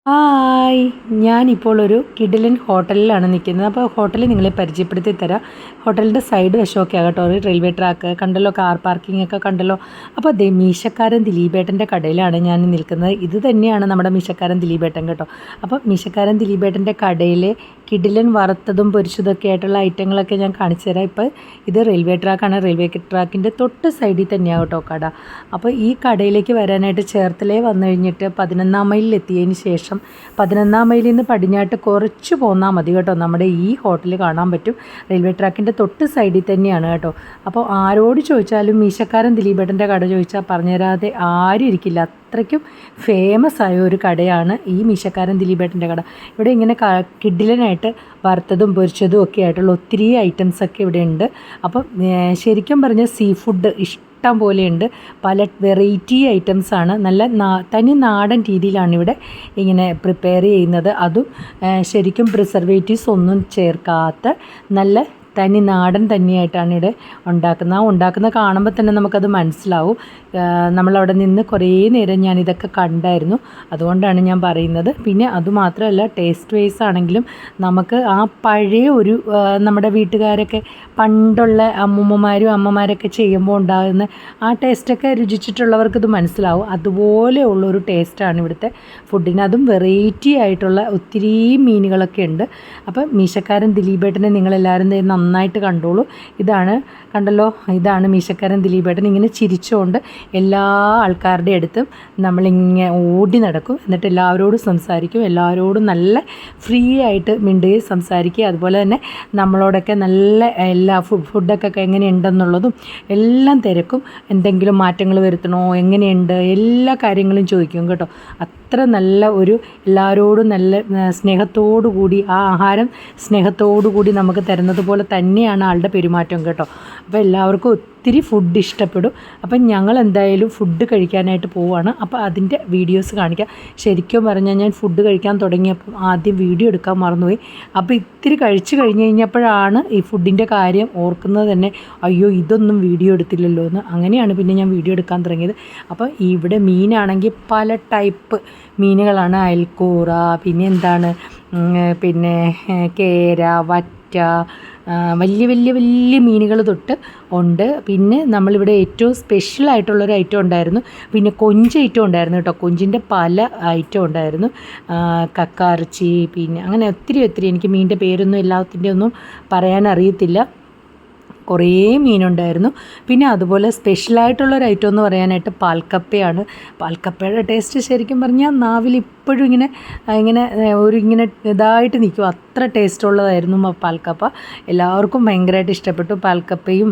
Hi, ഞാനിപ്പോൾ ഒരു കിടിലൻ ഹോട്ടലിലാണ് നിൽക്കുന്നത്. അപ്പോൾ ഹോട്ടൽ നിങ്ങളെ പരിചയപ്പെടുത്തി തരാം. ഹോട്ടലിൻ്റെ സൈഡ് വശമൊക്കെ ആകട്ടോ, ഒരു റെയിൽവേ ട്രാക്ക് കണ്ടല്ലോ, കാർ പാർക്കിംഗ് ഒക്കെ കണ്ടല്ലോ. അപ്പോൾ ദേ മീശക്കാരൻ ദിലീപേട്ടൻ്റെ കടയിലാണ് ഞാൻ നിൽക്കുന്നത്. ഇത് തന്നെയാണ് നമ്മുടെ മീശക്കാരൻ ദിലീപേട്ടൻ കേട്ടോ. അപ്പോൾ മീശക്കാരൻ ദിലീപേട്ടൻ്റെ കടയിലെ കിടിലൻ വറുത്തതും പൊരിച്ചതൊക്കെ ആയിട്ടുള്ള ഐറ്റങ്ങളൊക്കെ ഞാൻ കാണിച്ചു തരാം. ഇപ്പോൾ ഇത് റെയിൽവേ ട്രാക്കാണ്. റെയിൽവേ ട്രാക്കിൻ്റെ തൊട്ട് സൈഡിൽ തന്നെയാണ് കേട്ടോ കട. അപ്പോൾ ഈ കടയിലേക്ക് വരാനായിട്ട് ചേർത്തലേ വന്നു കഴിഞ്ഞിട്ട് 11-ാം മൈലിൽ എത്തിയതിന് ശേഷം 11-ാം മൈലിൽ നിന്ന് പടിഞ്ഞാട്ട് കുറച്ച് പോന്നാൽ മതി കേട്ടോ, നമ്മുടെ ഈ ഹോട്ടൽ കാണാൻ പറ്റും. റെയിൽവേ ട്രാക്കിൻ്റെ തൊട്ട് സൈഡിൽ തന്നെയാണ് കേട്ടോ. അപ്പോൾ ആരോട് ചോദിച്ചാലും മീശക്കാരൻ ദിലീപേട്ടൻ്റെ കട ചോദിച്ചാൽ പറഞ്ഞുതരാതെ ആരും ഇരിക്കില്ല. അത്രയ്ക്കും ഫേമസ് ആയ ഒരു കടയാണ് ഈ മീശക്കാരൻ ദിലീപേട്ടൻ്റെ കട. ഇവിടെ ഇങ്ങനെ കിഡിലനായിട്ട് വറുത്തതും പൊരിച്ചതും ഒക്കെ ആയിട്ടുള്ള ഒത്തിരി ഐറ്റംസൊക്കെ ഇവിടെ ഉണ്ട്. അപ്പം ശരിക്കും പറഞ്ഞാൽ സീ ഫുഡ് ഇഷ്ടം പോലെയുണ്ട്. പല വെറൈറ്റി ഐറ്റംസാണ്. നല്ല തനി നാടൻ രീതിയിലാണ് ഇവിടെ ഇങ്ങനെ പ്രിപ്പയർ ചെയ്യുന്നത്. അതും ശരിക്കും പ്രിസർവേറ്റീവ്സ് ഒന്നും ചേർക്കാത്ത നല്ല തനി നാടൻ തന്നെയായിട്ടാണ് ഇവിടെ ഉണ്ടാക്കുന്ന കാണുമ്പോൾ തന്നെ നമുക്കത് മനസ്സിലാവും. നമ്മളവിടെ നിന്ന് കുറേ നേരം ഞാനിതൊക്കെ കണ്ടായിരുന്നു, അതുകൊണ്ടാണ് ഞാൻ പറയുന്നത്. പിന്നെ അതുമാത്രമല്ല, ടേസ്റ്റ് വൈസ് ആണെങ്കിലും നമുക്ക് ആ പഴയ ഒരു നമ്മുടെ വീട്ടുകാരൊക്കെ പണ്ടുള്ള അമ്മൂമ്മമാരും അമ്മമാരൊക്കെ ചെയ്യുമ്പോൾ ഉണ്ടാകുന്ന ആ ടേസ്റ്റൊക്കെ രുചിച്ചിട്ടുള്ളവർക്ക് ഇത് മനസ്സിലാവും. അതുപോലെയുള്ളൊരു ടേസ്റ്റാണ് ഇവിടുത്തെ ഫുഡിന്. അതും വെറൈറ്റി ആയിട്ടുള്ള ഒത്തിരി മീനുകളൊക്കെ ഉണ്ട്. അപ്പം മീശക്കാരൻ ദിലീപേട്ടനെ നിങ്ങളെല്ലാവരും നന്നായിട്ട് കണ്ടോളൂ. ഇതാണ് മീശക്കാരൻ ദിലീപേട്ടൻ. ഇങ്ങനെ ചിരിച്ചുകൊണ്ട് എല്ലാ ആൾക്കാരുടെ അടുത്തും നമ്മളിങ്ങനെ ഓടി നടക്കും. എന്നിട്ട് എല്ലാവരോടും സംസാരിക്കും. എല്ലാവരോടും നല്ല ഫ്രീ ആയിട്ട് മിണ്ടുകയും സംസാരിക്കുകയും അതുപോലെ തന്നെ നമ്മളോടൊക്കെ നല്ല എല്ലാ ഫുഡൊക്കെ എങ്ങനെയുണ്ടെന്നുള്ളതും എല്ലാം തിരക്കും. എന്തെങ്കിലും മാറ്റങ്ങൾ വരുത്തണോ, എങ്ങനെയുണ്ട്, എല്ലാ കാര്യങ്ങളും ചോദിക്കും കേട്ടോ. അത്ര നല്ല ഒരു എല്ലാവരോടും നല്ല സ്നേഹത്തോടു കൂടി ആ ആഹാരം സ്നേഹത്തോടു കൂടി നമുക്ക് തരുന്നത് പോലെ തന്നെയാണ് ആളുടെ പെരുമാറ്റം കേട്ടോ. അപ്പോൾ എല്ലാവർക്കും ഒത്തിരി ഫുഡ് ഇഷ്ടപ്പെടും. അപ്പം ഞങ്ങൾ എന്തായാലും ഫുഡ് കഴിക്കാനായിട്ട് പോവുകയാണ്. അപ്പോൾ അതിൻ്റെ വീഡിയോസ് കാണിക്കാം. ശരിക്കും പറഞ്ഞാൽ ഞാൻ ഫുഡ് കഴിക്കാൻ തുടങ്ങിയപ്പം ആദ്യം വീഡിയോ എടുക്കാൻ മറന്നുപോയി. അപ്പോൾ ഇത്തിരി കഴിച്ച് കഴിഞ്ഞ് കഴിഞ്ഞപ്പോഴാണ് ഈ ഫുഡിൻ്റെ കാര്യം ഓർക്കുന്നത് തന്നെ. അയ്യോ, ഇതൊന്നും വീഡിയോ എടുത്തില്ലല്ലോ എന്ന്. അങ്ങനെയാണ് പിന്നെ ഞാൻ വീഡിയോ എടുക്കാൻ തുടങ്ങിയത്. അപ്പോൾ ഇവിടെ മീനാണെങ്കിൽ പല ടൈപ്പ് മീനുകളാണ്. അയൽക്കൂറ, പിന്നെ കേര, വറ്റ, വലിയ വലിയ വലിയ മീനുകൾ തൊട്ട് ഉണ്ട്. പിന്നെ നമ്മളിവിടെ ഏറ്റവും സ്പെഷ്യലായിട്ടുള്ളൊരു ഐറ്റം ഉണ്ടായിരുന്നു. പിന്നെ കൊഞ്ച് ഐറ്റം ഉണ്ടായിരുന്നു കേട്ടോ. കൊഞ്ചിൻ്റെ പല ഐറ്റം ഉണ്ടായിരുന്നു. കക്കാർച്ചി, പിന്നെ അങ്ങനെ ഒത്തിരി എനിക്ക് മീനിൻ്റെ പേരൊന്നും എല്ലാത്തിൻ്റെ ഒന്നും പറയാൻ അറിയത്തില്ല. കുറേ മീനുണ്ടായിരുന്നു. പിന്നെ അതുപോലെ സ്പെഷ്യലായിട്ടുള്ളൊരു ഐറ്റം എന്ന് പറയാനായിട്ട് പാൽക്കപ്പയാണ്. പാൽക്കപ്പയുടെ ടേസ്റ്റ് ശരിക്കും പറഞ്ഞാൽ നാവിൽ ഇപ്പോഴും ഇങ്ങനെ ഇതായിട്ട് നിൽക്കും. അത്ര ടേസ്റ്റുള്ളതായിരുന്നു പാൽക്കപ്പ. എല്ലാവർക്കും ഭയങ്കരമായിട്ട് ഇഷ്ടപ്പെട്ടു. പാൽക്കപ്പയും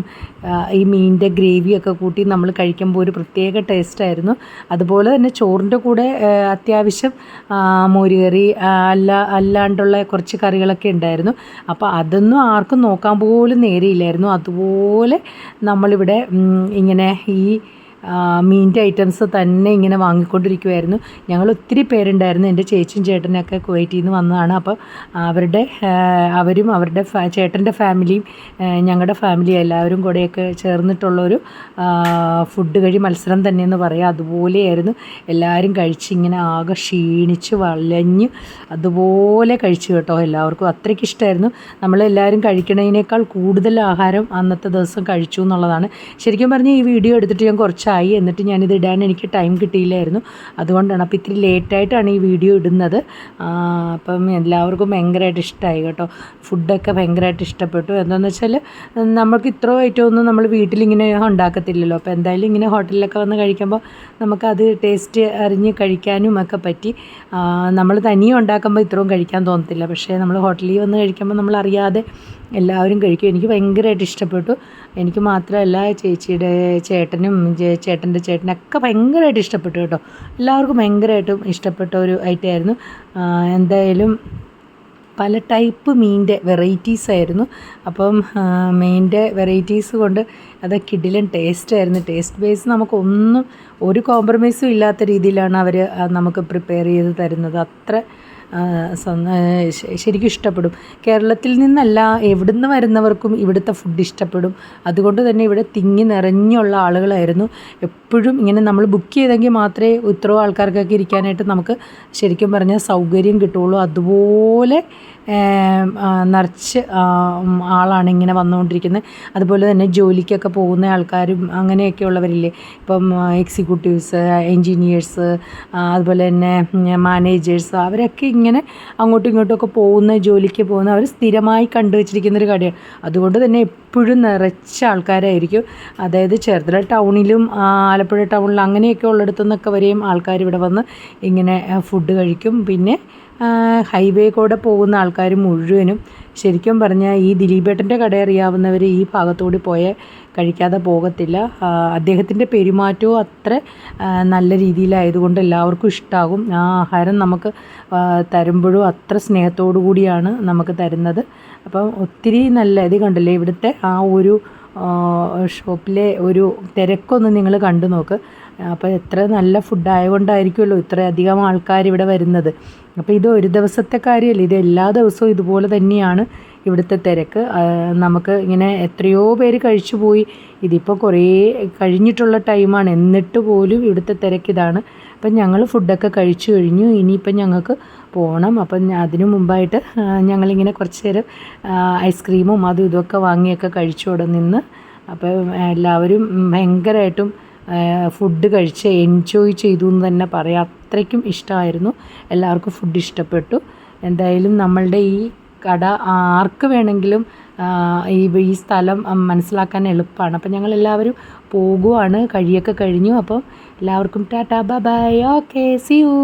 ഈ മീനിൻ്റെ ഗ്രേവിയൊക്കെ കൂട്ടി നമ്മൾ കഴിക്കുമ്പോൾ ഒരു പ്രത്യേക ടേസ്റ്റായിരുന്നു. അതുപോലെ തന്നെ ചോറിൻ്റെ കൂടെ അത്യാവശ്യം മോരുകറി അല്ലാണ്ടുള്ള കുറച്ച് കറികളൊക്കെ ഉണ്ടായിരുന്നു. അപ്പോൾ അതൊന്നും ആർക്കും നോക്കാൻ പോലും നേരെയില്ലായിരുന്നു. അതുപോലെ നമ്മളിവിടെ ഇങ്ങനെ ഈ മീനിൻ്റെ ഐറ്റംസ് തന്നെ ഇങ്ങനെ വാങ്ങിക്കൊണ്ടിരിക്കുമായിരുന്നു. ഞങ്ങൾ ഒത്തിരി പേരുണ്ടായിരുന്നു. എൻ്റെ ചേച്ചിയും ചേട്ടനൊക്കെ കുവൈറ്റിൽ നിന്ന് വന്നതാണ്. അപ്പോൾ അവരും അവരുടെ ചേട്ടൻ്റെ ഫാമിലിയും ഞങ്ങളുടെ ഫാമിലി എല്ലാവരും കൂടെയൊക്കെ ചേർന്നിട്ടുള്ളൊരു ഫുഡ് കഴി മത്സരം തന്നെയെന്ന് പറയാം. അതുപോലെയായിരുന്നു. എല്ലാവരും കഴിച്ച് ഇങ്ങനെ ആകെ ക്ഷീണിച്ച് വലഞ്ഞ് അതുപോലെ കഴിച്ചു കേട്ടോ. എല്ലാവർക്കും അത്രയ്ക്ക് ഇഷ്ടമായിരുന്നു. നമ്മളെല്ലാവരും കഴിക്കണതിനേക്കാൾ കൂടുതൽ ആഹാരം അന്നത്തെ ദിവസം കഴിച്ചു എന്നുള്ളതാണ്. ശരിക്കും പറഞ്ഞാൽ ഈ വീഡിയോ എടുത്തിട്ട് ഞാൻ കുറച്ചായി. എന്നിട്ട് ഞാനിത് ഇടാൻ എനിക്ക് ടൈം കിട്ടിയില്ലായിരുന്നു. അതുകൊണ്ടാണ്. അപ്പോൾ ഇത്തിരി ലേറ്റായിട്ടാണ് ഈ വീഡിയോ ഇടുന്നത്. അപ്പം എല്ലാവർക്കും ഭയങ്കരമായിട്ട് ഇഷ്ടമായി കേട്ടോ. ഫുഡൊക്കെ ഭയങ്കരമായിട്ട് ഇഷ്ടപ്പെട്ടു. എന്താണെന്ന് വെച്ചാൽ നമുക്ക് ഇത്ര ഐറ്റമൊന്നും നമ്മൾ വീട്ടിലിങ്ങനെ ഉണ്ടാക്കത്തില്ലല്ലോ. അപ്പോൾ എന്തായാലും ഇങ്ങനെ ഹോട്ടലിലൊക്കെ വന്ന് കഴിക്കുമ്പോൾ നമുക്കത് ടേസ്റ്റ് അറിഞ്ഞ് കഴിക്കാനും ഒക്കെ പറ്റി. നമ്മൾ തനിയെ ഉണ്ടാക്കുമ്പോൾ ഇത്രയും കഴിക്കാൻ തോന്നത്തില്ല. പക്ഷേ നമ്മൾ ഹോട്ടലിൽ വന്ന് കഴിക്കുമ്പോൾ നമ്മളറിയാതെ എല്ലാവരും കഴിക്കും. എനിക്ക് ഭയങ്കരമായിട്ട് ഇഷ്ടപ്പെട്ടു. എനിക്ക് മാത്രമല്ല, ചേച്ചിയുടെ ചേട്ടൻ്റെ ചേട്ടനൊക്കെ ഭയങ്കരമായിട്ട് ഇഷ്ടപ്പെട്ടു കേട്ടോ. എല്ലാവർക്കും ഭയങ്കരമായിട്ടും ഇഷ്ടപ്പെട്ട ഒരു ഐറ്റമായിരുന്നു. എന്തായാലും പല ടൈപ്പ് മീനിൻ്റെ വെറൈറ്റീസ് ആയിരുന്നു. അപ്പം മീനിൻ്റെ വെറൈറ്റീസ് കൊണ്ട് അത് കിടിലൻ ടേസ്റ്റായിരുന്നു. ടേസ്റ്റ് ബേസ് നമുക്കൊന്നും ഒരു കോംപ്രമൈസും ഇല്ലാത്ത രീതിയിലാണ് അവർ നമുക്ക് പ്രിപ്പയർ ചെയ്ത് തരുന്നത്. അത്ര ശരിക്കും ഇഷ്ടപ്പെടും. കേരളത്തിൽ നിന്നല്ല എവിടുന്ന് വരുന്നവർക്കും ഇവിടുത്തെ ഫുഡ് ഇഷ്ടപ്പെടും. അതുകൊണ്ട് തന്നെ ഇവിടെ തിങ്ങി നിറഞ്ഞുള്ള ആളുകളായിരുന്നു. എപ്പോഴും ഇങ്ങനെ നമ്മൾ ബുക്ക് ചെയ്തെങ്കിൽ മാത്രമേ ഇത്രയും ആൾക്കാർക്കൊക്കെ ഇരിക്കാനായിട്ട് നമുക്ക് ശരിക്കും പറഞ്ഞാൽ സൗകര്യം കിട്ടുകയുള്ളൂ. അതുപോലെ നിറച്ച് ആളാണ് ഇങ്ങനെ വന്നുകൊണ്ടിരിക്കുന്നത്. അതുപോലെ തന്നെ ജോലിക്കൊക്കെ പോകുന്ന ആൾക്കാരും അങ്ങനെയൊക്കെ ഉള്ളവരില്ലേ, ഇപ്പം എക്സിക്യൂട്ടീവ്സ്, എൻജിനീയേഴ്സ്, അതുപോലെ തന്നെ മാനേജേഴ്സ്, അവരൊക്കെ ഇങ്ങനെ അങ്ങോട്ടും ഇങ്ങോട്ടുമൊക്കെ ജോലിക്ക് പോകുന്ന അവർ സ്ഥിരമായി കണ്ടുവച്ചിരിക്കുന്നൊരു കടയാണ്. അതുകൊണ്ട് തന്നെ എപ്പോഴും നിറച്ച ആൾക്കാരായിരിക്കും. അതായത് ചെറുതല ടൗണിലും ആലപ്പുഴ ടൗണിലും അങ്ങനെയൊക്കെ ഉള്ളിടത്തു നിന്നൊക്കെ വരെയും ആൾക്കാർ ഇവിടെ വന്ന് ഇങ്ങനെ ഫുഡ് കഴിക്കും. പിന്നെ ഹൈവേ കൂടെ പോകുന്ന ആൾക്കാർ മുഴുവനും ശരിക്കും പറഞ്ഞാൽ ഈ ദിലീപേട്ടൻ്റെ കട അറിയാവുന്നവർ ഈ ഭാഗത്തുകൂടി പോയാൽ കഴിക്കാതെ പോകത്തില്ല. അദ്ദേഹത്തിൻ്റെ പെരുമാറ്റവും അത്ര നല്ല രീതിയിലായതുകൊണ്ട് എല്ലാവർക്കും ഇഷ്ടമാകും. ആ ആഹാരം നമുക്ക് തരുമ്പോഴും അത്ര സ്നേഹത്തോടു കൂടിയാണ് നമുക്ക് തരുന്നത്. അപ്പം ഒത്തിരി നല്ല ഇത് കണ്ടില്ലേ, ഇവിടുത്തെ ആ ഒരു ഷോപ്പിലെ ഒരു തിരക്കൊന്ന് നിങ്ങൾ കണ്ടു നോക്ക്. അപ്പോൾ എത്ര നല്ല ഫുഡ് ആയതുകൊണ്ടായിരിക്കുമല്ലോ ഇത്രയധികം ആൾക്കാർ ഇവിടെ വരുന്നത്. അപ്പോൾ ഇത് ഒരു ദിവസത്തെ കാര്യമല്ല, ഇത് എല്ലാ ദിവസവും ഇതുപോലെ തന്നെയാണ് ഇവിടുത്തെ തിരക്ക്. നമുക്ക് ഇങ്ങനെ എത്രയോ പേര് കഴിച്ചു പോയി. ഇതിപ്പോൾ കുറേ കഴിഞ്ഞിട്ടുള്ള ടൈമാണ്, എന്നിട്ട് പോലും ഇവിടുത്തെ തിരക്കിതാണ്. അപ്പം ഞങ്ങൾ ഫുഡൊക്കെ കഴിച്ചു കഴിഞ്ഞു. ഇനിയിപ്പം ഞങ്ങൾക്ക് പോകണം. അപ്പം അതിനു മുമ്പായിട്ട് ഞങ്ങളിങ്ങനെ കുറച്ച് നേരം ഐസ്ക്രീമും അതും ഇതൊക്കെ വാങ്ങിയൊക്കെ കഴിച്ചു അവിടെ നിന്ന്. അപ്പം എല്ലാവരും ഭയങ്കരമായിട്ടും ഫുഡ് കഴിച്ച് എൻജോയ് ചെയ്തു എന്ന് തന്നെ പറയാം. അത്രയ്ക്കും ഇഷ്ടമായിരുന്നു, എല്ലാവർക്കും ഫുഡ് ഇഷ്ടപ്പെട്ടു. എന്തായാലും നമ്മളുടെ ഈ കട ആർക്ക് വേണമെങ്കിലും ഈ സ്ഥലം മനസ്സിലാക്കാൻ എളുപ്പമാണ്. അപ്പം ഞങ്ങളെല്ലാവരും പോകുവാണ്, കഴിയൊക്കെ കഴിഞ്ഞു. അപ്പം എല്ലാവർക്കും tata bye bye, okay, see U.